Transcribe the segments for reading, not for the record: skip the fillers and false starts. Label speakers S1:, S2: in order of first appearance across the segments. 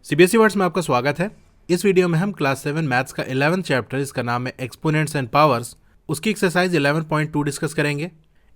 S1: CBSE words में आपका स्वागत है। इस वीडियो में हम क्लास 7 मैथ्स का 11th चैप्टर, इसका नाम है एक्सपोनेंट्स एंड पावर्स, उसकी एक्सरसाइज 11.2 डिस्कस करेंगे।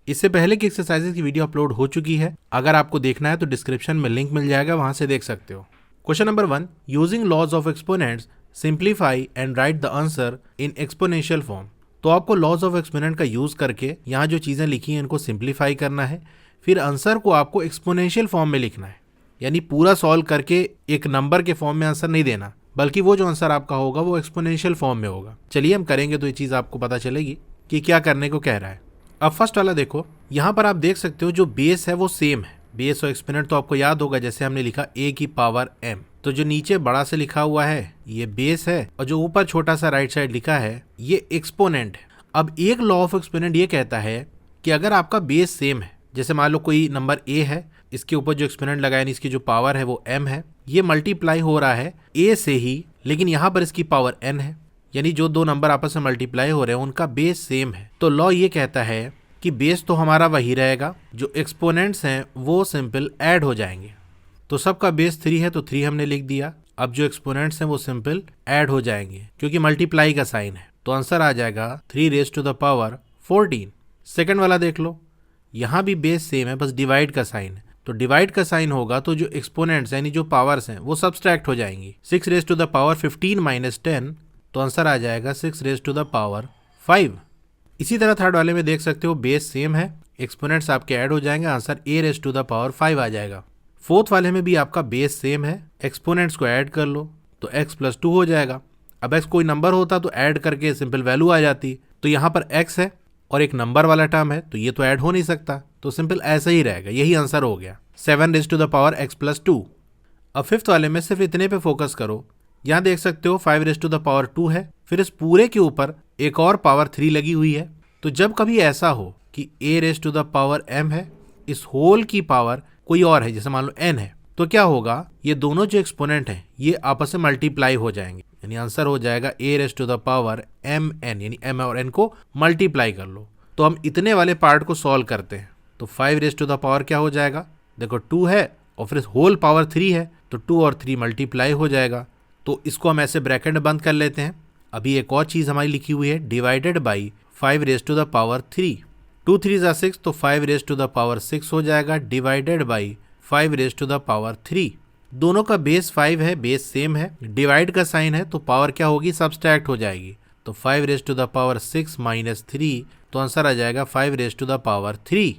S1: इससे पहले की एक्सरसाइजेज की वीडियो अपलोड हो चुकी है। अगर आपको देखना है तो डिस्क्रिप्शन में लिंक मिल जाएगा, वहां से देख सकते हो। Question number 1, using laws of exponents simplify and write the answer in exponential form. तो आपको लॉज ऑफ एक्सपोनेंट का यूज करके यहाँ जो चीजें लिखी हैं इनको सिंप्लीफाई करना है, फिर आंसर को आपको एक्सपोनेंशियल फॉर्म में लिखना है। यानी पूरा सॉल्व करके एक नंबर के फॉर्म में आंसर नहीं देना, बल्कि वो जो आंसर आपका होगा वो एक्सपोनेंशियल फॉर्म में होगा। चलिए हम करेंगे तो ये चीज़ आपको पता चलेगी कि क्या करने को कह रहा है। अब फर्स्ट वाला देखो, यहाँ पर आप देख सकते हो जो बेस है वो सेम है। बेस और एक्सपोनेंट तो आपको याद होगा, जैसे हमने लिखा a की पावर m। तो जो नीचे बड़ा से लिखा हुआ है ये बेस है, और जो ऊपर छोटा सा राइट साइड लिखा है ये एक्सपोनेंट है। अब एक लॉ ऑफ एक्सपोनेंट ये कहता है कि अगर आपका बेस सेम है, जैसे मान लो कोई नंबर a है, इसके ऊपर जो एक्सपोनेंट लगाया यानी इसकी जो पावर है वो m है, ये मल्टीप्लाई हो रहा है a से ही, लेकिन यहाँ पर इसकी पावर n है। यानी जो दो नंबर आपस में मल्टीप्लाई हो रहे हैं उनका बेस सेम है। तो लॉ ये कहता है कि बेस तो हमारा वही रहेगा, जो एक्सपोनेंट्स हैं वो सिंपल ऐड हो जाएंगे। तो सबका बेस 3 है तो 3 हमने लिख दिया। अब जो एक्सपोनेंट्स हैं वो सिंपल ऐड हो जाएंगे क्योंकि मल्टीप्लाई का साइन है। तो आंसर आ जाएगा 3 raise to the power 14। Second वाला देख लो, यहाँ भी बेस सेम है, बस डिवाइड का साइन है। तो डिवाइड का साइन होगा तो जो एक्सपोनेंट्स यानी जो पावर्स हैं वो सब्सट्रैक्ट हो जाएंगी। 6 raise to the power 15 minus 10, तो आंसर आ जाएगा 6 रेज़ टू द पावर 5। इसी तरह थर्ड वाले में देख सकते हो बेस सेम है, एक्सपोनेंट्स आपके ऐड हो जाएंगे, answer a raise to the power 5 आ जाएगा। फोर्थ वाले में भी आपका बेस सेम है, एक्सपोनेंट्स को ऐड कर लो तो x प्लस 2 हो जाएगा। अब x कोई नंबर होता तो ऐड करके सिंपल वैल्यू आ जाती, तो यहाँ पर x है और एक नंबर वाला टर्म है तो ये तो ऐड हो नहीं सकता, तो सिंपल ऐसा ही रहेगा। यही आंसर हो गया 7 raise to the power x plus 2। अब फिफ्थ वाले में सिर्फ इतने पे फोकस करो। यहाँ देख सकते हो 5 रेज़ टू द पावर 2 है, फिर इस पूरे के ऊपर एक और पावर 3 लगी हुई है। तो जब कभी ऐसा हो कि a raise to the power m है, इस होल की पावर कोई और है, जैसे मान लो n है, तो क्या होगा, ये दोनों जो एक्सपोनेंट हैं ये आपस में मल्टीप्लाई हो जाएंगे। यानी आंसर हो जाएगा a raise to the power mn, यानी m और n को मल्टीप्लाई कर लो। तो हम इतने वाले पार्ट को सॉल्व करते हैं। तो 5 रेज़ टू द पावर क्या हो जाएगा, देखो 2 है और फिर होल पावर 3 है, तो 2 और 3 मल्टीप्लाई हो जाएगा। तो इसको हम ऐसे ब्रैकेट बंद कर लेते हैं। अभी एक और चीज़ हमारी लिखी हुई है, divided by 5 raise to the power 3। 2 3 ज़ा 6, तो 5 रेज़ टू द पावर 6 हो जाएगा, divided by 5 raise to the power 3। दोनों का बेस 5 है, बेस सेम है, डिवाइड का साइन है तो पावर क्या होगी, सब्सट्रैक्ट हो जाएगी। तो 5 raise to the power 6 minus 3, तो आंसर आ जाएगा 5 रेज़ टू द पावर 3।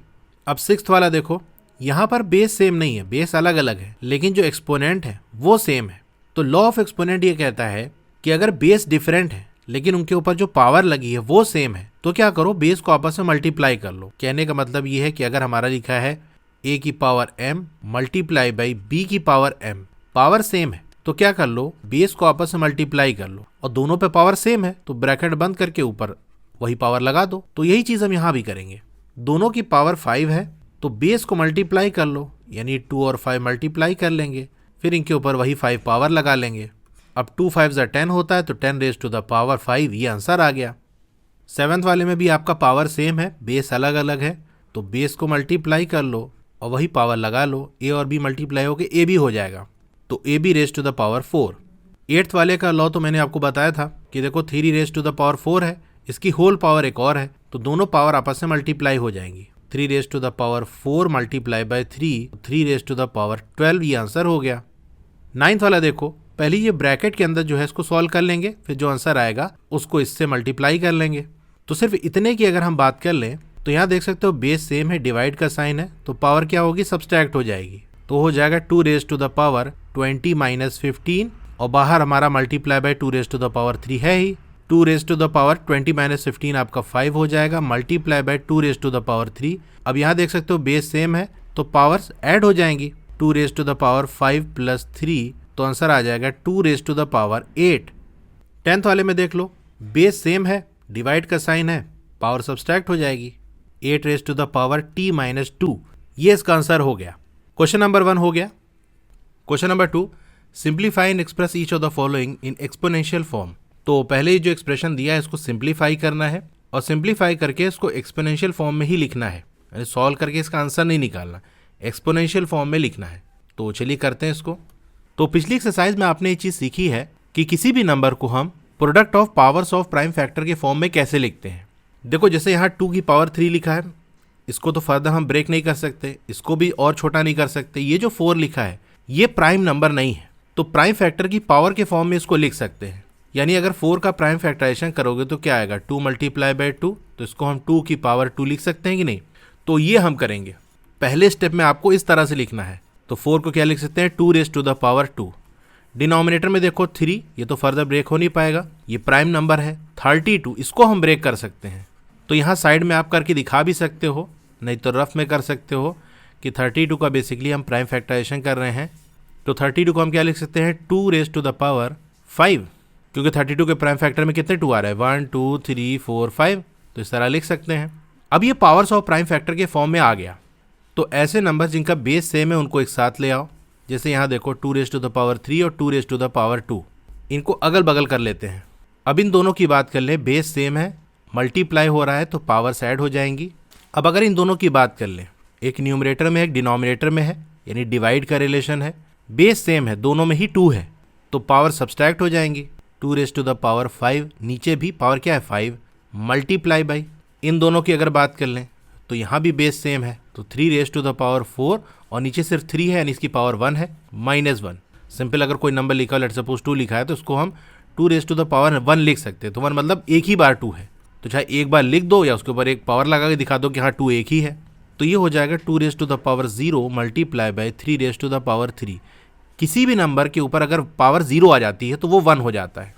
S1: अब सिक्स्थ वाला देखो, यहाँ पर बेस सेम नहीं है, बेस अलग अलग है, लेकिन जो एक्सपोनेंट है वो सेम है। तो लॉ ऑफ एक्सपोनेंट ये कहता है कि अगर बेस डिफरेंट है लेकिन उनके ऊपर जो पावर लगी है वो सेम है, तो क्या करो, बेस को आपस में मल्टीप्लाई कर लो। कहने का मतलब ये है कि अगर हमारा लिखा है a की power m multiply by b की पावर m, पावर सेम है, तो क्या कर लो, बेस को आपस में मल्टीप्लाई कर लो, और दोनों पे पावर सेम है तो ब्रैकेट बंद करके ऊपर वही पावर लगा दो। तो यही चीज़ हम यहाँ भी करेंगे। दोनों की पावर 5 है तो बेस को मल्टीप्लाई कर लो, यानी 2 और 5 मल्टीप्लाई कर लेंगे, फिर इनके ऊपर वही 5 पावर लगा लेंगे। अब 2 5 ज़ा 10 होता है तो 10 रेज़ टू द पावर 5, ये आंसर आ गया। सेवन्थ वाले में भी आपका पावर सेम है, बेस अलग अलग है, तो बेस को मल्टीप्लाई कर लो और वही पावर लगा लो, a और b मल्टीप्लाई होकर a भी हो जाएगा, तो a b raise to the power 4। Eighth वाले का लॉ तो मैंने आपको बताया था कि देखो 3 रेज़ टू द पावर 4 है, इसकी होल पावर एक और है, तो दोनों पावर आपस में मल्टीप्लाई हो जाएंगी। 3 raise to the power 4 multiply by 3 raise to the power 12, ये आंसर हो गया। नाइन्थ वाला देखो, पहले ये ब्रैकेट के अंदर जो है इसको सॉल्व कर लेंगे, फिर जो आंसर आएगा उसको इससे मल्टीप्लाई कर लेंगे। तो सिर्फ इतने की अगर हम बात कर लें तो यहाँ देख सकते हो बेस सेम है, डिवाइड का साइन है, तो पावर क्या होगी, सब्सट्रैक्ट हो जाएगी, तो हो जाएगा 2 raise to the power 20 minus 15, और बाहर हमारा multiply by 2 raise to the power 3 है ही। 2 raise to the power 20 minus 15 आपका 5 हो जाएगा, multiply by 2 raise to the power 3। अब यहाँ देख सकते हो बेस सेम है तो पावर्स ऐड हो जाएंगी, 2 raise to the power 5 plus 3, तो आंसर आ जाएगा 2 raise to the power 8। 10th वाले में देख लो, बेस सेम है, डिवाइड का साइन है, पावर सब्सट्रैक्ट हो जाएगी, 8 raise to the power t minus 2, ये इसका आंसर हो गया। क्वेश्चन नंबर 1 हो गया। Question number 2, simplify and express each of the following in exponential form. तो पहले ही जो एक्सप्रेशन दिया है इसको सिंप्लीफाई करना है, और सिंप्लीफाई करके इसको एक्सपोनेंशियल फॉर्म में ही लिखना है, यानी सॉल्व करके इसका आंसर नहीं निकालना, एक्सपोनेंशियल फॉर्म में लिखना है। तो चलिए करते हैं इसको। तो पिछली एक्सरसाइज में आपने ये चीज सीखी है कि किसी भी नंबर को हम product of powers of prime factor के फॉर्म में कैसे लिखते हैं। देखो जैसे यहाँ 2 की पावर 3 लिखा है, इसको तो फर्दर हम ब्रेक नहीं कर सकते, इसको भी और छोटा नहीं कर सकते। ये जो 4 लिखा है ये प्राइम नंबर नहीं है, तो प्राइम फैक्टर की पावर के फॉर्म में इसको लिख सकते हैं। यानी अगर 4 का प्राइम फैक्टराइजेशन करोगे तो क्या आएगा, 2 × 2, तो इसको हम 2 की पावर 2 लिख सकते हैं कि नहीं। तो ये हम करेंगे। पहले स्टेप में आपको इस तरह से लिखना है। तो 4 को क्या लिख सकते हैं, 2⁻²। डिनोमिनेटर में देखो 3, ये तो फर्दर ब्रेक हो नहीं पाएगा, ये प्राइम नंबर है। 32 इसको हम ब्रेक कर सकते हैं। तो यहाँ साइड में आप करके दिखा भी सकते हो, नहीं तो रफ में कर सकते हो कि 32 का बेसिकली हम प्राइम फैक्टराइजेशन कर रहे हैं। तो 32 को हम क्या लिख सकते हैं, 2⁻5, क्योंकि 32 के प्राइम फैक्टर में कितने 2 आ रहा है, 1 2 3 4 5, तो इस तरह लिख सकते हैं। अब ये पावर्स ऑफ प्राइम फैक्टर के फॉर्म में आ गया। तो ऐसे नंबर जिनका बेस सेम है उनको एक साथ ले आओ। जैसे यहाँ देखो 2⁻3 और 2⁻2, इनको अगल बगल कर लेते हैं। अब इन दोनों की बात कर लें, बेस सेम है, मल्टीप्लाई हो रहा है तो पावर्स ऐड हो जाएंगी। अब अगर इन दोनों की बात कर लें, एक न्यूमरेटर में एक डिनोमिनेटर में है, यानी डिवाइड का रिलेशन है, बेस सेम है, दोनों में ही 2 है, तो पावर सब्सट्रैक्ट हो जाएंगी। 2⁻5, नीचे भी पावर क्या है 5, मल्टीप्लाई बाई। इन दोनों की अगर बात कर लें तो यहाँ भी बेस सेम है, तो 3⁻4 और नीचे सिर्फ 3 है, यानी इसकी पावर 1 है, -1। सिंपल अगर कोई नंबर लिखा हो, लेट्स सपोज 2 लिखा है, तो उसको हम 2⁻1 लिख सकते हैं। तो 1 मतलब एक ही बार 2 है, तो चाहे एक बार लिख दो या उसके ऊपर एक पावर लगा के दिखा दो कि हाँ 2 एक ही है। तो ये हो जाएगा 2⁻0 मल्टीप्लाई बाई 3⁻3। किसी भी नंबर के ऊपर अगर पावर 0 आ जाती है तो वो 1 हो जाता है,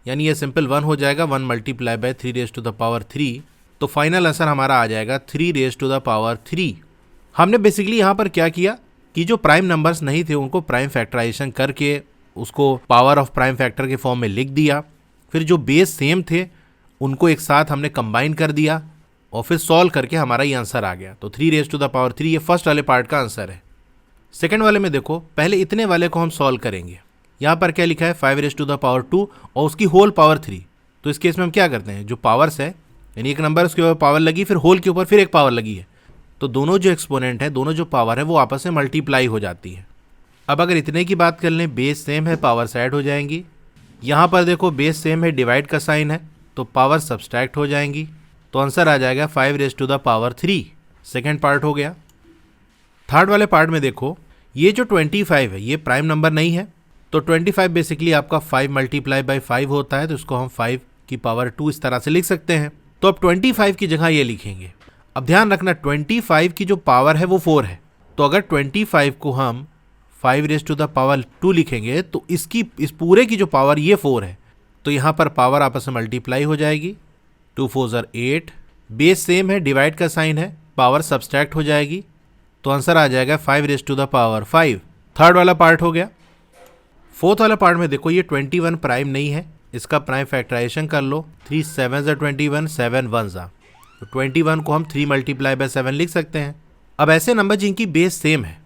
S1: यानी ये सिंपल 1 हो जाएगा, 1 मल्टीप्लाई बाई 3⁻3। तो फाइनल आंसर हमारा आ जाएगा 3⁻3। हमने बेसिकली यहाँ पर क्या किया कि जो प्राइम नंबर्स नहीं थे उनको प्राइम फैक्टराइजेशन करके उसको पावर ऑफ प्राइम फैक्टर के फॉर्म में लिख दिया। फिर जो बेस सेम थे उनको एक साथ हमने कंबाइन कर दिया और फिर सॉल्व करके हमारा ये आंसर आ गया। तो 3⁻3 ये फर्स्ट वाले पार्ट का आंसर है। सेकंड वाले में देखो, पहले इतने वाले को हम सॉल्व करेंगे। यहाँ पर क्या लिखा है, 5⁻2 और उसकी होल पावर 3। तो इस केस में हम क्या करते हैं, जो पावर्स है, यानी एक नंबर उसके ऊपर पावर लगी, फिर होल के ऊपर फिर एक पावर लगी है, तो दोनों जो एक्सपोनेंट है, दोनों जो पावर है वो आपस में मल्टीप्लाई हो जाती है। अब अगर इतने की बात कर लें, बेस सेम है, पावर्स ऐड हो जाएंगी। यहाँ पर देखो बेस सेम है, डिवाइड का साइन है, तो पावर सब्सट्रैक्ट हो जाएंगी। तो आंसर आ जाएगा 5⁻3। सेकेंड पार्ट हो गया। थर्ड वाले पार्ट में देखो, ये जो 25 है ये प्राइम नंबर नहीं है, तो 25 बेसिकली आपका 5 मल्टीप्लाई बाई 5 होता है, तो इसको हम 5 की पावर 2 इस तरह से लिख सकते हैं। तो अब 25 की जगह ये लिखेंगे। अब ध्यान रखना 25 की जो पावर है वो 4 है, तो अगर 25 को हम 5⁻2 लिखेंगे तो इसकी इस पूरे की जो पावर ये 4 है, तो यहाँ पर पावर आपस में मल्टीप्लाई हो जाएगी। 2 4 8, बेस सेम है, डिवाइड का साइन है, पावर सब्सट्रैक्ट हो जाएगी। तो आंसर आ जाएगा 5⁻5। थर्ड वाला पार्ट हो गया। फोर्थ वाला पार्ट में देखो, ये 21 प्राइम नहीं है, इसका प्राइम फैक्टराइजेशन कर लो। 3 7 21, 7 1। तो 21 को हम 3 मल्टीप्लाई बाई 7 लिख सकते हैं। अब ऐसे नंबर जिनकी बेस सेम है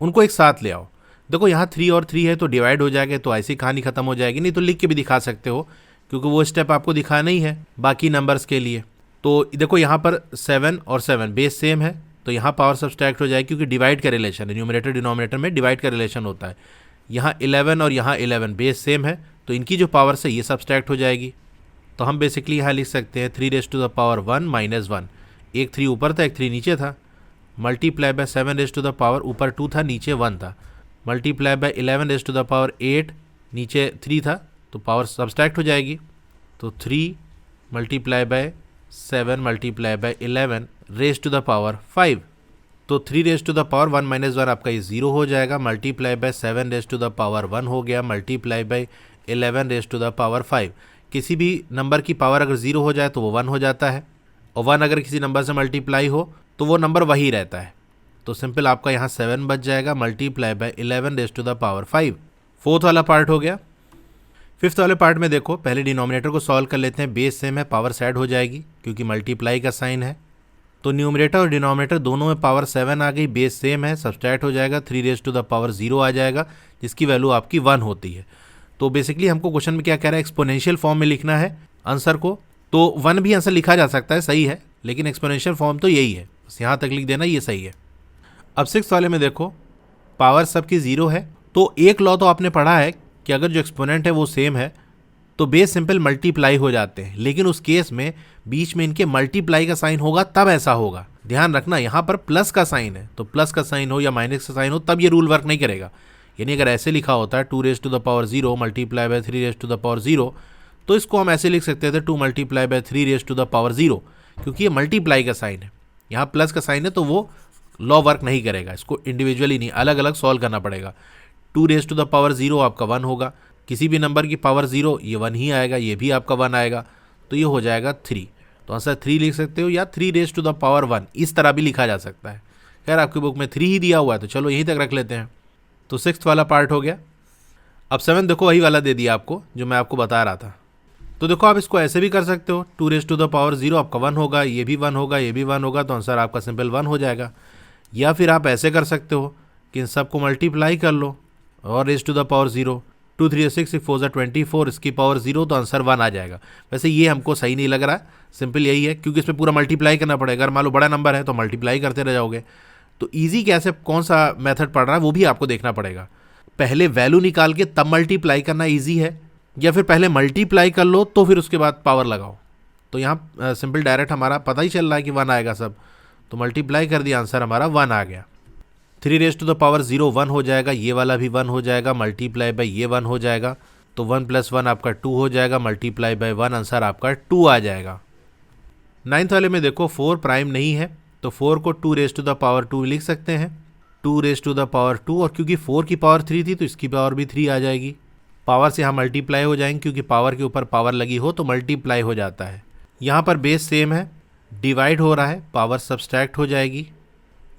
S1: उनको एक साथ ले आओ। देखो यहाँ 3 और 3 है तो डिवाइड हो जाएगा, तो ऐसी कहानी खत्म हो जाएगी। नहीं तो लिख के भी दिखा सकते हो, क्योंकि वो स्टेप आपको दिखाना ही है बाकी नंबर्स के लिए। तो देखो यहाँ पर 7 और 7 बेस सेम है, तो यहाँ पावर सब्सट्रैक्ट हो जाएगी, क्योंकि डिवाइड का रिलेशन है, न्यूमरेटर डिनोमिनेटर में डिवाइड का रिलेशन होता है। यहाँ 11 और यहाँ 11 बेस सेम है, तो इनकी जो पावर है ये सब्सट्रैक्ट हो जाएगी। तो हम बेसिकली यहाँ लिख सकते हैं 3⁻1 -1। एक 3 ऊपर था, एक 3 नीचे था, मल्टीप्लाई बाय 7⁻, ऊपर 2 था, नीचे 1 था, मल्टीप्लाई बाय 11⁻8, नीचे 3 था, तो पावर सब्सट्रैक्ट हो जाएगी। तो 3 मल्टीप्लाई बाय 7 मल्टीप्लाई बाय 11⁻5। तो 3⁻1 -1 आपका ये 0 हो जाएगा, मल्टीप्लाई बाय 7⁻1 हो गया, मल्टीप्लाई बाय 11⁻5। किसी भी नंबर की पावर अगर 0 हो जाए तो वो 1 हो जाता है, और 1 अगर किसी नंबर से मल्टीप्लाई हो तो वो नंबर वही रहता है। तो सिंपल आपका यहाँ 7 बच जाएगा, मल्टीप्लाई बाय 11⁻5। फोर्थ वाला पार्ट हो गया। फिफ्थ वाले पार्ट में देखो, पहले डिनोमिनेटर को सॉल्व कर लेते हैं। बेस सेम है, पावर ऐड हो जाएगी क्योंकि मल्टीप्लाई का साइन है। तो न्यूमरेटर और डिनोमिनेटर दोनों में पावर 7 आ गई, बेस सेम है, सब्सट्रैक्ट हो जाएगा, 3⁻0 आ जाएगा, जिसकी वैल्यू आपकी 1 होती है। तो बेसिकली हमको क्वेश्चन में क्या कह रहा है, एक्सपोनेंशियल फॉर्म में लिखना है आंसर को। तो 1 भी आंसर लिखा जा सकता है, सही है, लेकिन एक्सपोनेंशियल फॉर्म तो यही है, बस यहाँ तक लिख देना, ये सही है। अब सिक्स्थ वाले में देखो, पावर सबकी 0 है तो एक लॉ तो आपने पढ़ा है कि अगर जो एक्सपोनेंट है वो सेम है तो बेस सिंपल मल्टीप्लाई हो जाते हैं, लेकिन उस केस में बीच में इनके मल्टीप्लाई का साइन होगा तब ऐसा होगा। ध्यान रखना यहाँ पर प्लस का साइन है, तो प्लस का साइन हो या माइनस का साइन हो तब ये रूल वर्क नहीं करेगा। यानी अगर ऐसे लिखा होता है 2 raise to the power 0 multiply by 3 raise to the power 0, तो इसको हम ऐसे लिख सकते थे 2 multiply by 3 raise to the power 0, क्योंकि ये मल्टीप्लाई का साइन है। यहाँ प्लस का साइन है तो वो लॉ वर्क नहीं करेगा, इसको इंडिविजुअली नहीं अलग अलग सॉल्व करना पड़ेगा। 2 रेज़ टू द पावर 0 आपका 1 होगा, किसी भी नंबर की पावर 0 ये 1 ही आएगा, ये भी आपका 1 आएगा, तो ये हो जाएगा 3। तो आंसर 3 लिख सकते हो या 3 रेज़ टू द पावर 1 इस तरह भी लिखा जा सकता है। खैर आपकी बुक में 3 ही दिया हुआ है तो चलो यहीं तक रख लेते हैं। तो 6th वाला पार्ट हो गया। अब 7 देखो वही वाला दे दिया आपको जो मैं आपको बता रहा था। तो देखो आप इसको ऐसे भी कर सकते हो, 2 रेज़ टू द पावर 0 आपका 1 होगा, ये भी 1 होगा, ये भी 1 होगा, तो आंसर आपका सिंपल 1 हो जाएगा। या फिर आप ऐसे कर सकते हो कि इन सबको मल्टीप्लाई कर लो और रेज़ टू द पावर 0, 2 3 6 6 4 24 इसकी पावर 0, तो आंसर 1 आ जाएगा। वैसे ये हमको सही नहीं लग रहा है, सिंपल यही है क्योंकि इसमें पूरा मल्टीप्लाई करना पड़ेगा। अगर मान लो बड़ा नंबर है तो मल्टीप्लाई करते रह जाओगे। तो ईजी कैसे कौन सा मेथड पढ़ रहा है वो भी आपको देखना पड़ेगा। पहले वैल्यू निकाल के तब मल्टीप्लाई करना ईजी है, या फिर पहले मल्टीप्लाई कर लो तो फिर उसके बाद पावर लगाओ। तो यहाँ सिंपल डायरेक्ट हमारा पता ही चल रहा है कि 1 आएगा सब, तो मल्टीप्लाई कर दिया, आंसर हमारा 1 आ गया। 3 रेज़ टू द पावर 0 1 हो जाएगा, ये वाला भी 1 हो जाएगा, मल्टीप्लाई बाय ये 1 हो जाएगा, तो 1 + 1 आपका 2 हो जाएगा, मल्टीप्लाई बाय 1 आंसर आपका 2 आ जाएगा। 9th वाले में देखो 4 प्राइम नहीं है तो 4 को 2 रेज़ टू द पावर 2 लिख सकते हैं, 2 रेज़ टू द पावर 2, और क्योंकि 4 की पावर 3 थी तो इसकी पावर भी 3 आ जाएगी। पावर से हम मल्टीप्लाई हो जाएंगे क्योंकि पावर के ऊपर पावर लगी हो तो मल्टीप्लाई हो जाता है। यहाँ पर बेस सेम है, डिवाइड हो रहा है, पावर सब्सट्रैक्ट हो जाएगी।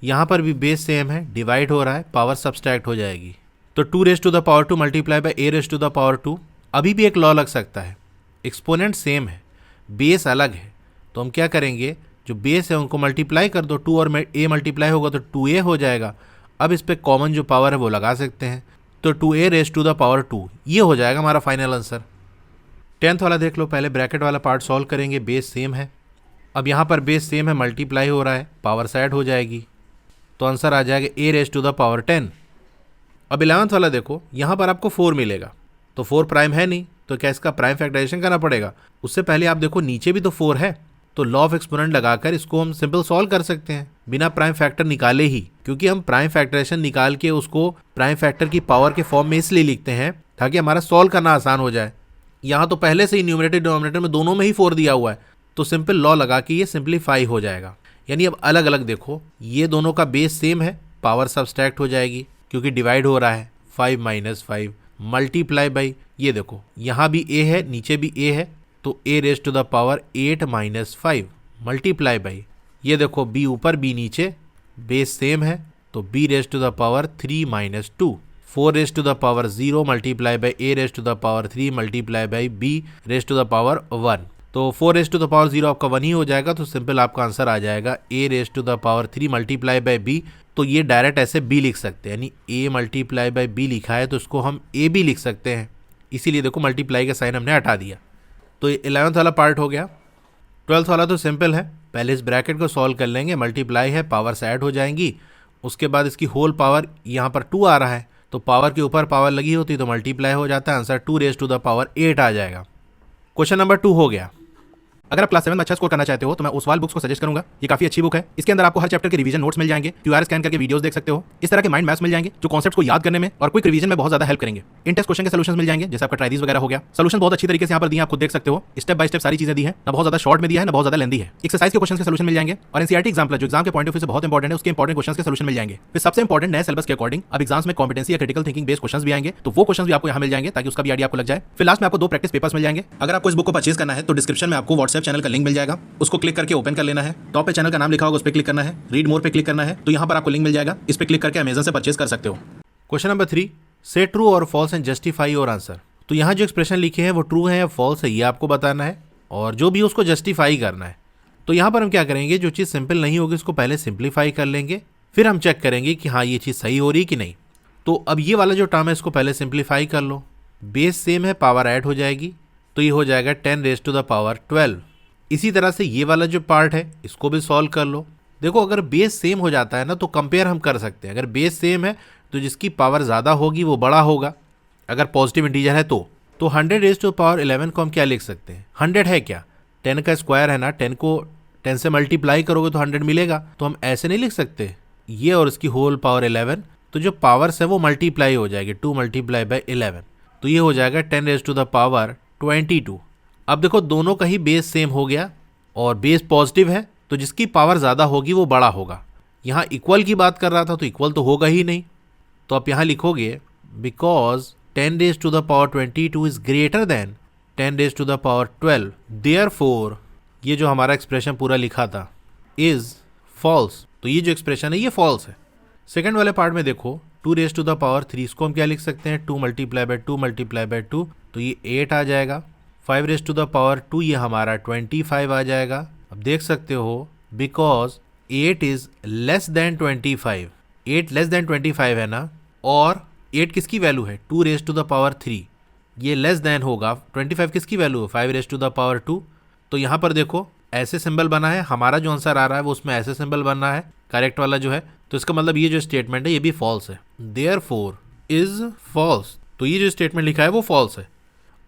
S1: यहाँ पर भी बेस सेम है, डिवाइड हो रहा है, पावर सब्सट्रैक्ट हो जाएगी। तो 2 raise to the power 2 multiply by a raise to the power 2। अभी भी एक लॉ लग सकता है, एक्सपोनेंट सेम है, बेस अलग है, तो हम क्या करेंगे, जो बेस है उनको मल्टीप्लाई कर दो, 2 और a मल्टीप्लाई होगा तो 2a हो जाएगा। अब इस पर कॉमन जो पावर है वो लगा सकते हैं, तो 2a rays to the power 2 ये हो जाएगा हमारा फाइनल आंसर। 10th वाला देख लो, पहले ब्रैकेट वाला पार्ट सॉल्व करेंगे, बेस सेम है। अब यहाँ पर बेस सेम है, मल्टीप्लाई हो रहा है, पावर साइड हो जाएगी, तो आंसर आ जाएगा a raise to the power 10। अब 11th वाला देखो, यहाँ पर आपको 4 मिलेगा, तो 4 प्राइम है नहीं, तो क्या इसका प्राइम फैक्टराइजेशन करना पड़ेगा। उससे पहले आप देखो नीचे भी तो 4 है, तो लॉ ऑफ एक्सपोनेंट लगाकर इसको हम सिंपल सॉल्व कर सकते हैं बिना प्राइम फैक्टर निकाले ही, क्योंकि हम प्राइम फैक्टराइजेशन निकाल के उसको प्राइम फैक्टर की पावर के फॉर्म में इसलिए लिखते हैं ताकि हमारा सॉल्व करना आसान हो जाए। यहाँ तो पहले से ही न्यूमरेटर डिनोमिनेटर में दोनों में ही 4 दिया हुआ है, तो सिंपल लॉ लगा के ये सिंप्लीफाई हो जाएगा। यानी अब अलग अलग देखो, ये दोनों का बेस सेम है, पावर सब्सट्रैक्ट हो जाएगी क्योंकि डिवाइड हो रहा है, 5 - 5 मल्टीप्लाई बाई, ये देखो यहाँ भी a है, नीचे भी a है, तो a raise to the power 8 - 5 multiply by, ये देखो b ऊपर b नीचे, बेस सेम है, तो b raise to the power 3 - 2, 4 raise to the power 0 multiply by a raise to the power 3 multiply by b raise to the power 1, तो 4 raise to the power 0 आपका 1 ही हो जाएगा, तो simple आपका answer आ जाएगा a raise to the power 3 multiply by b। तो ये डायरेक्ट ऐसे b लिख सकते हैं, यानी a मल्टीप्लाई बाई b लिखा है तो इसको हम a भी लिख सकते हैं, इसीलिए देखो मल्टीप्लाई का साइन हमने हटा दिया। तो 11th वाला पार्ट हो गया। 12th वाला तो सिंपल है, पहले इस ब्रैकेट को सॉल्व कर लेंगे, मल्टीप्लाई है, पावर्स ऐड हो जाएंगी, उसके बाद इसकी होल पावर यहाँ पर 2 आ रहा है, तो पावर के ऊपर पावर लगी होती तो मल्टीप्लाई हो जाता है, answer 2 raise to the power 8 आ जाएगा। क्वेश्चन नंबर 2 हो गया। अगर आप क्लास 7 में अच्छा स्कोर करना चाहते हो तो मैं ओसवाल बुक्स को सजेस्ट करूंगा। ये काफी अच्छी बुक है, इसके अंदर आपको हर चैप्टर के रिवीजन नोट्स मिल जाएंगे, QR स्कैन करके वीडियोस देख सकते हो, इस तरह के माइंड मैप्स मिल जाएंगे जो कॉन्सेप्ट्स को याद करने में और क्विक रिवीजन में बहुत ज्यादा हेल्प करेंगे। इन टेस्ट क्वेश्चन के सॉल्यूशंस मिल जाएंगे, जैसे आपका ट्राइडीज वगैरह हो गया, सॉल्यूशन बहुत अच्छी तरीके से यहाँ पर दिए, आप खुद देख सकते हो, स्टेप बाय स्टेप सारी चीजें दी है, ना बहुत ज्यादा शॉर्ट में दिया है ना बहुत ज्यादा लेंदी है। एक्सरसाइज के क्वेश्चन के सॉल्यूशन मिल जाएंगे और एनसीईआरटी एग्जाम्पल जो एग्जाम के पॉइंट ऑफ व्यू से बहुत इंपॉर्टेंट है उसके इंपॉर्टेंट क्वेश्चन के सॉल्यूशन मिल जाएंगे। फिर सबसे इंपॉर्टेंट नए सिलेबस के अकॉर्डिंग अब एग्जाम्स में कॉम्पिटेंसी या क्रिटिकल थिंकिंग बेस्ड क्वेश्चन भी आएंगे, तो वो क्वेश्चन भी आपको यहाँ मिल जाएंगे ताकि उसका भी आइडिया आपको लग जाए। फिर लास्ट में आपको 2 प्रैक्टिस पेपर्स मिल जाएंगे। अगर आपको इस बुक को परचेज करना है तो डिस्क्रिप्शन में आपको व्हाट्सएप चैनल का लिंक मिल जाएगा, उसको क्लिक करके ओपन कर लेना है, टॉप पे चैनल का नाम लिखा होगा उस पर क्लिक करना है, रीड मोर पे क्लिक करना है, तो यहाँ पर आपको लिंक मिल जाएगा, इस पे क्लिक करके अमेज़न से परचेज कर सकते हो। क्वेश्चन नंबर 3, से ट्रू और false and justify your answer. तो यहाँ जो एक्सप्रेशन लिखे हैं वो ट्रू है या फॉल्स है ये आपको बताना है, और जो भी उसको जस्टिफाई करना है। तो यहाँ पर हम क्या करेंगे, जो चीज़ सिंपल नहीं होगी उसको पहले सिंप्लीफाई कर लेंगे, फिर हम चेक करेंगे कि हाँ ये चीज़ सही हो रही कि नहीं। तो अब ये वाला जो टर्म है इसको पहले सिंप्लीफाई कर लो, बेस सेम है, पावर ऐड हो जाएगी, तो ये हो जाएगा 10 रेज़ टू द पावर 12। इसी तरह से ये वाला जो पार्ट है इसको भी सॉल्व कर लो। देखो अगर बेस सेम हो जाता है ना तो कंपेयर हम कर सकते हैं, अगर बेस सेम है तो जिसकी पावर ज़्यादा होगी वो बड़ा होगा, अगर पॉजिटिव इंटीजर है तो 100 रेज टू पावर 11 को हम क्या लिख सकते हैं? 100 है क्या? 10 का स्क्वायर है ना, 10 को 10 से मल्टीप्लाई करोगे तो 100 मिलेगा। तो हम ऐसे नहीं लिख सकते ये और इसकी होल पावर 11, तो जो पावर्स है वो मल्टीप्लाई हो जाएगी, 2 मल्टीप्लाई बाई 11, तो ये हो जाएगा 10 रेज टू द पावर 22। अब देखो दोनों का ही बेस सेम हो गया और बेस पॉजिटिव है, तो जिसकी पावर ज़्यादा होगी वो बड़ा होगा। यहाँ इक्वल की बात कर रहा था तो इक्वल तो होगा ही नहीं, तो आप यहाँ लिखोगे because 10 raise to the power 22 is greater than 10 raise to the power 12, therefore ये जो हमारा एक्सप्रेशन पूरा लिखा था इज फॉल्स, तो ये जो एक्सप्रेशन है ये फॉल्स है। सेकंड वाले पार्ट में देखो 2 रेज टू द पावर 3, इसको हम क्या लिख सकते हैं? 2 मल्टीप्लाई बाई 2 मल्टीप्लाई बाई 2, तो ये 8 आ जाएगा। 5 रेज टू द पावर 2 ये हमारा 25 आ जाएगा। अब देख सकते हो because 8 is less then 25, 8 less than 25 है ना, और 8 किसकी वैल्यू है? 2 रेज टू द पावर 3, ये लेस देन होगा 25 किसकी वैल्यू है? 5 रेज टू द पावर 2। तो यहाँ पर देखो ऐसे सिंबल बना है, हमारा जो आंसर आ रहा है वो उसमें ऐसे सिंबल बनना है करेक्ट वाला जो है, तो इसका मतलब ये जो स्टेटमेंट है ये भी फॉल्स है, देयरफॉर इज फॉल्स, तो ये जो स्टेटमेंट लिखा है वो फॉल्स है।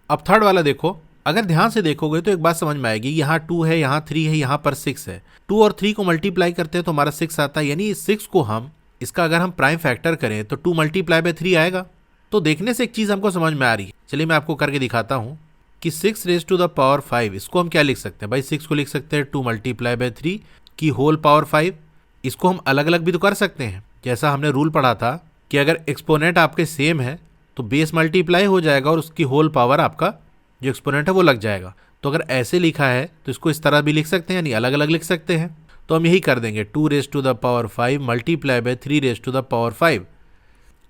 S1: अब थर्ड वाला देखो, अगर ध्यान से देखोगे तो एक बात समझ में आएगी, यहाँ 2 है, यहाँ 3 है, यहाँ पर 6 है, 2 और 3 को मल्टीप्लाई करते हैं तो हमारा 6 आता है, यानी इस 6 को हम इसका अगर हम प्राइम फैक्टर करें तो 2 मल्टीप्लाई बाई 3 आएगा। तो देखने से एक चीज़ हमको समझ में आ रही है, चलिए मैं आपको करके दिखाता हूँ कि 6 रेज टू द पावर 5 इसको हम क्या लिख सकते हैं? भाई 6 को लिख सकते हैं 2 मल्टीप्लाई बाई 3 की होल पावर 5, इसको हम अलग अलग भी तो कर सकते हैं, जैसा हमने रूल पढ़ा था कि अगर एक्सपोनेंट आपके सेम है तो बेस मल्टीप्लाई हो जाएगा और उसकी होल पावर आपका जो एक्सपोनेंट है वो लग जाएगा। तो अगर ऐसे लिखा है तो इसको इस तरह भी लिख सकते हैं, यानी अलग अलग लिख सकते हैं, तो हम यही कर देंगे 2 raise to the power 5 multiply by 3 raise to the power 5।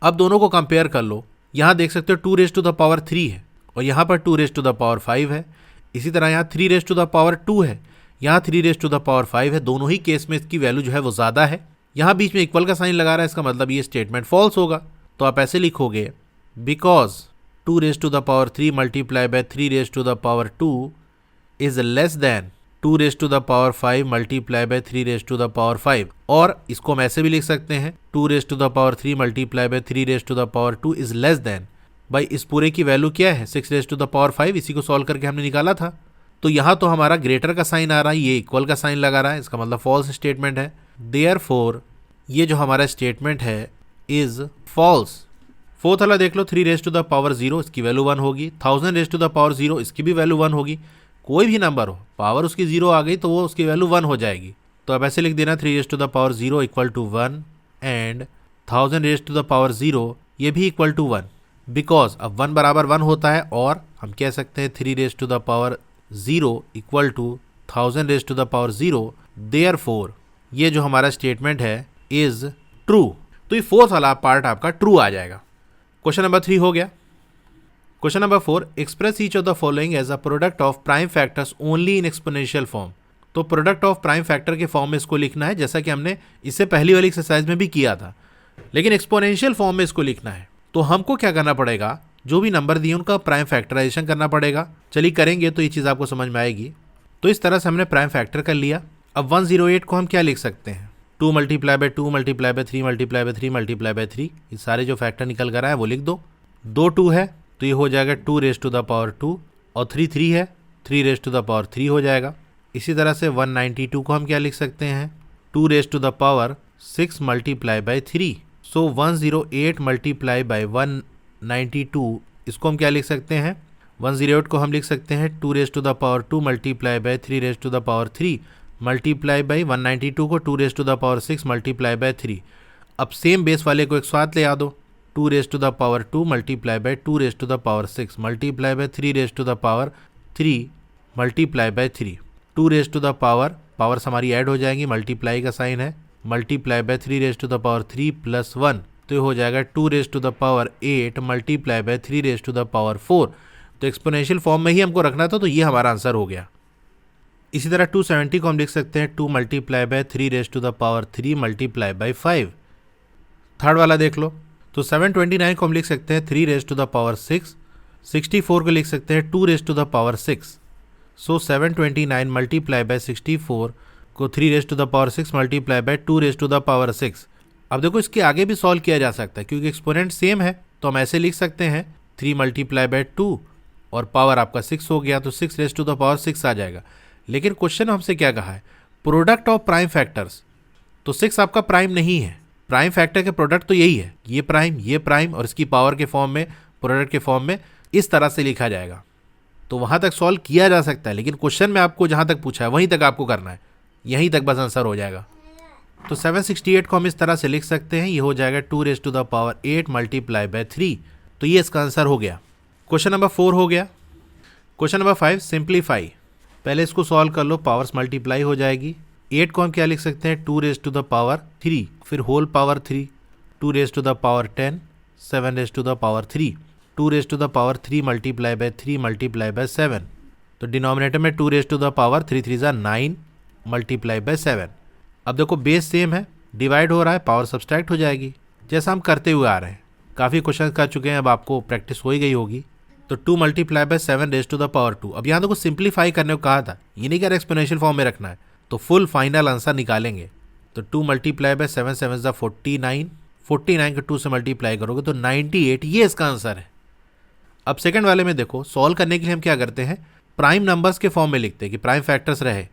S1: अब दोनों को कंपेयर कर लो, यहाँ देख सकते हो 2 रेज टू द पावर 3 है और यहाँ पर 2 रेज टू द पावर 5 है, इसी तरह यहाँ 3 रेज टू द पावर 2 है, यहाँ 3 रेज टू द पावर 5 है, दोनों ही केस में इसकी वैल्यू जो है वो ज़्यादा है। यहाँ बीच में इक्वल का साइन लगा रहा है, इसका मतलब ये स्टेटमेंट फॉल्स होगा। तो आप ऐसे लिखोगे because 2 raise to the power 3 multiply by 3 raise to the power 2 is less than 2 raise to the power 5 multiply by 3 raise to the power 5, और इसको हम ऐसे भी लिख सकते हैं 2 raise to the power 3 multiply by 3 raise to the power 2 is less than, भाई इस पूरे की वैल्यू क्या है? 6 रेज टू द पावर 5, इसी को सॉल्व करके हमने निकाला था। तो यहाँ तो हमारा ग्रेटर का साइन आ रहा है, ये इक्वल का साइन लगा रहा है, इसका मतलब फॉल्स स्टेटमेंट है, देयरफॉर ये जो हमारा स्टेटमेंट है इज फॉल्स। फोर्थ वाला देख लो 3 रेज टू द पावर 0 इसकी वैल्यू 1 होगी, 1000 रेज टू द पावर 0 इसकी भी वैल्यू 1 होगी, कोई भी नंबर हो पावर उसकी 0 आ गई तो वो उसकी वैल्यू 1 हो जाएगी। तो अब ऐसे लिख देना 3 raise to the power 0 equal to 1 and 1000 raise to the power 0 ये भी इक्वल टू 1, बिकॉज अब 1 बराबर 1 होता है, और हम कह सकते हैं 3 raise to the power 0 equal to 1000 raise to the power 0, therefore ये जो हमारा स्टेटमेंट है इज ट्रू। तो ये फोर्थ वाला पार्ट आपका ट्रू आ जाएगा। क्वेश्चन नंबर 3 हो गया। Question number 4, express each of the following as a product of prime factors only in exponential form. तो प्रोडक्ट ऑफ प्राइम फैक्टर के फॉर्म में इसको लिखना है, जैसा कि हमने इससे पहली वाली एक्सरसाइज में भी किया था, लेकिन एक्सपोनेंशियल फॉर्म में इसको लिखना है। तो हमको क्या करना पड़ेगा? जो भी नंबर दिए उनका प्राइम फैक्टराइजेशन करना पड़ेगा। चलिए करेंगे तो ये चीज़ आपको समझ में आएगी। तो इस तरह से हमने प्राइम फैक्टर कर लिया। अब 108 को हम क्या लिख सकते हैं? 2 multiply by 2 multiply by 3 multiply by 3 multiply by 3, ये सारे जो फैक्टर निकल कर आए वो लिख दो। 2 2 है तो ये हो जाएगा 2 रेज टू द पावर 2, और 3 3 है 3 रेज टू द पावर 3 हो जाएगा। इसी तरह से 192 को हम क्या लिख सकते हैं? 2 raise to the power 6 multiply by 3। So 108 multiply by 192 इसको हम क्या लिख सकते हैं? 108 को हम लिख सकते हैं 2 raise to the power 2 multiply by 3 raise to the power 3 multiply by 192 को 2 raise to the power 6 multiply by 3। अब सेम बेस वाले को एक साथ ले आ दो, 2 raise to the power 2 multiply by 2 raise to the power 6 multiply by 3 raise to the power 3 multiply by 3। 2 raise to the powers हमारी ऐड हो जाएंगी, मल्टीप्लाई का साइन है, multiply by 3 raise to the power 3 plus 1, तो ये हो जाएगा 2 raise to the power 8 multiply by 3 raise to the power 4। तो एक्सपोनेंशियल फॉर्म में ही हमको रखना था, तो ये हमारा आंसर हो गया। इसी तरह 270 को हम लिख सकते हैं 2 multiply by 3 raise to the power 3 multiply by 5। Third वाला देख लो, तो 729 को हम लिख सकते हैं 3 रेज टू द पावर 6, 64 को लिख सकते हैं 2 raise to the power 6। So 729 multiply by 64 को 3 raise to the power 6 multiply by 2 raise to the power 6, अब देखो इसके आगे भी सॉल्व किया जा सकता है क्योंकि एक्सपोनेंट सेम है, तो हम ऐसे लिख सकते हैं 3 मल्टीप्लाई बाय 2 और पावर आपका 6 हो गया, तो 6 रेज टू द पावर 6 आ जाएगा। लेकिन क्वेश्चन हमसे क्या कहा है, प्रोडक्ट ऑफ प्राइम फैक्टर्स, तो 6 आपका प्राइम नहीं है। प्राइम फैक्टर के प्रोडक्ट तो यही है, ये प्राइम और इसकी पावर के फॉर्म में, प्रोडक्ट के फॉर्म में इस तरह से लिखा जाएगा। तो वहाँ तक सॉल्व किया जा सकता है, लेकिन क्वेश्चन में आपको जहाँ तक पूछा है वहीं तक आपको करना है, यहीं तक बस आंसर हो जाएगा। तो 768 को हम इस तरह से लिख सकते हैं, ये हो जाएगा 2 raise to the power 8 multiply by 3, तो ये इसका आंसर हो गया। क्वेश्चन नंबर 4 हो गया। क्वेश्चन नंबर 5 सिंप्लीफाई, पहले इसको सॉल्व कर लो, पावर्स मल्टीप्लाई हो जाएगी। 8 को हम क्या लिख सकते हैं, 2 रेज टू द पावर 3, फिर whole power 3, 2 raise to the power 10, 7 raise to the power 3, 2 raise to the power 3 multiply by 3 multiply by 7, तो डिनोमिनेटर में 2 raise to the power 3 3 9 multiply by 7। अब देखो बेस सेम है, divide हो रहा है, power subtract हो जाएगी, जैसा हम करते हुए आ रहे हैं। काफ़ी क्वेश्चन कर चुके हैं, अब आपको प्रैक्टिस हो ही गई होगी। तो 2 multiply by 7 raise to the power 2। अब यहाँ देखो सिंप्लीफाई करने को कहा था, ये नहीं कह रहा एक्सपोनेंशियल फॉर्म में रखना है, तो फुल फाइनल आंसर निकालेंगे। तो 2 मल्टीप्लाई बाय 7 7 49, 49 को 2 से मल्टीप्लाई करोगे तो 98, ये इसका आंसर है। अब सेकंड वाले में देखो, सॉल्व करने के लिए हम क्या करते हैं, प्राइम नंबर्स के फॉर्म में लिखते हैं कि प्राइम फैक्टर्स रहे।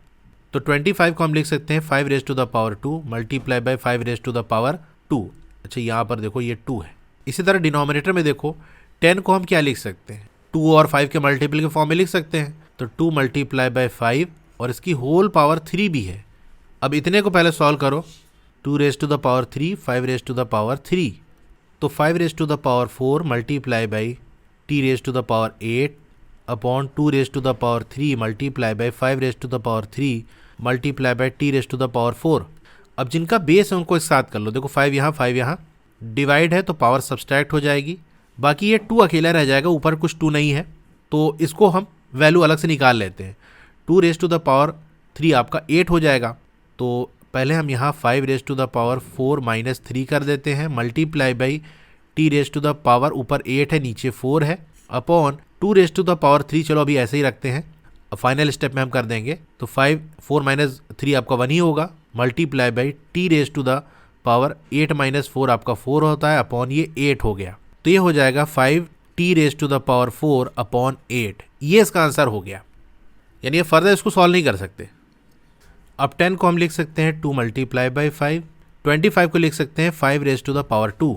S1: तो 25 को हम लिख सकते हैं 5 raise to the power 2 multiply by 5 raise to the power 2। अच्छा यहाँ पर देखो ये 2 है। इसी तरह डिनोमिनेटर में देखो 10 को हम क्या लिख सकते हैं, 2 और 5 के मल्टीपल के फॉर्म में लिख सकते हैं, तो 2 मल्टीप्लाई बाय 5 और इसकी होल पावर 3 भी है। अब इतने को पहले सॉल्व करो, 2 raise to the power 3, 5 raise to the power 3, तो 5 raise to the power 4 multiply by t raise to the power 8 upon 2 raise to the power 3 multiply by 5 raise to the power 3 multiply by t raise to the power 4। अब जिनका base है उनको एक साथ कर लो, देखो 5 यहाँ, डिवाइड है तो पावर सब्सट्रैक्ट हो जाएगी, बाकी ये 2 अकेला रह जाएगा, ऊपर कुछ 2 नहीं है, तो इसको हम वैल्यू अलग से निकाल लेते हैं। 2 रेज टू द पावर 3 आपका 8 हो जाएगा, तो पहले हम यहाँ 5 raise to the power 4 minus 3 कर देते हैं, multiply by t raise to the power, ऊपर 8 है नीचे 4 है, upon 2 raise to the power 3, चलो अभी ऐसे ही रखते हैं, अब फाइनल स्टेप में हम कर देंगे, तो 4 माइनस 3 आपका 1 ही होगा, multiply by t raise to the power 8 minus 4 आपका 4 होता है, अपॉन ये 8 हो गया, तो ये हो जाएगा 5t raise to the power 4 upon 8, ये इसका आंसर हो गया। यानी ये फर्दर इसको सॉल्व नहीं कर सकते। अब 10 को हम लिख सकते हैं 2 मल्टीप्लाई बाई 5, 25 को लिख सकते हैं 5 रेज टू द पावर 2।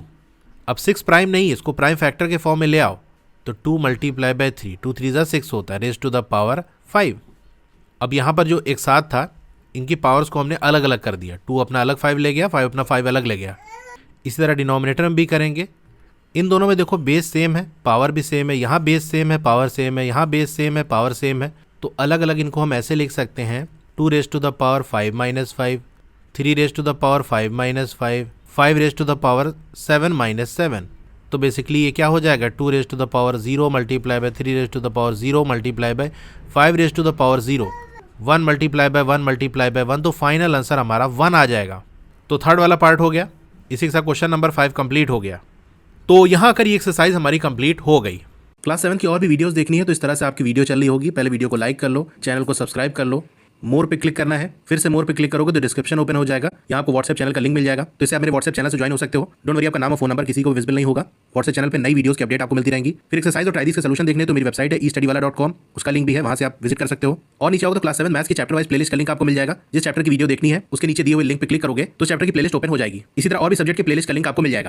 S1: अब 6 प्राइम नहीं है, इसको प्राइम फैक्टर के फॉर्म में ले आओ, तो 2 मल्टीप्लाई बाई 3, 2 3 6 होता है, रेज टू द पावर 5। अब यहाँ पर जो एक साथ था, इनकी पावर्स को हमने अलग अलग कर दिया, 2 अपना अलग 5 ले गया, 5 अपना 5 अलग ले गया। इसी तरह डिनोमिनेटर में भी करेंगे, इन दोनों में देखो बेस सेम है, पावर भी सेम है, यहाँ बेस सेम है, पावर सेम है, यहाँ बेस सेम है, पावर सेम है, तो अलग अलग इनको हम ऐसे लिख सकते हैं, 2 raise to the power 5 minus 5, 3 raise to the power 5 minus 5, 5 raise to the power 7 minus 7। तो बेसिकली ये क्या हो जाएगा, 2 raise to the power 0 multiply by 3 raise to the power 0 multiply by 5 raise to the power 0, 1 multiply by 1 multiply by 1, तो final answer हमारा 1 आ जाएगा। तो third वाला पार्ट हो गया, इसी के साथ क्वेश्चन नंबर 5 कंप्लीट हो गया। तो यहाँ कर ये एक्सरसाइज हमारी कंप्लीट हो गई। क्लास 7 की और भी वीडियोस देखनी है तो इस तरह से आपकी वीडियो चल रही होगी, पहले वीडियो को लाइक कर लो, चैनल को सब्सक्राइब कर लो, मोर पे क्लिक करना है, फिर से मोर पे क्लिक करोगे तो डिस्क्रिप्शन ओपन हो जाएगा, यहाँ आपको व्हाट्सएप चैनल का लिंक मिल जाएगा, तो इससे आप मेरे व्हाट्सएप चैनल से ज्वाइन हो सकते हो। डोंट वरी, आपका नाम और फोन नंबर किसी को विजिबल नहीं होगा, व्हाट्सएप चैनल पे नई वीडियोस की अपडेट आपको मिलती रहेंगी। फिर एक्सरसाइज और ट्राइज के सॉल्यूशन देखने तो मेरी वेबसाइट है estudywala.com, उसका लिंक भी है, वहाँ से आप विजिट कर सकते हो। और नीचे आओगे तो क्लास 7 मैथ्स की चैप्टर वाइज प्लेलिस्ट का लिंक आपको मिल जाएगा, जिस चैप्टर की वीडियो देखनी है उसके नीचे दिए हुए लिंक पे क्लिक करोगे तो चैप्टर की प्लेलिस्ट ओपन हो जाएगी। इसी तरह और भी सब्जेक्ट की प्लेलिस्ट का लिंक आपको मिल जाएगा।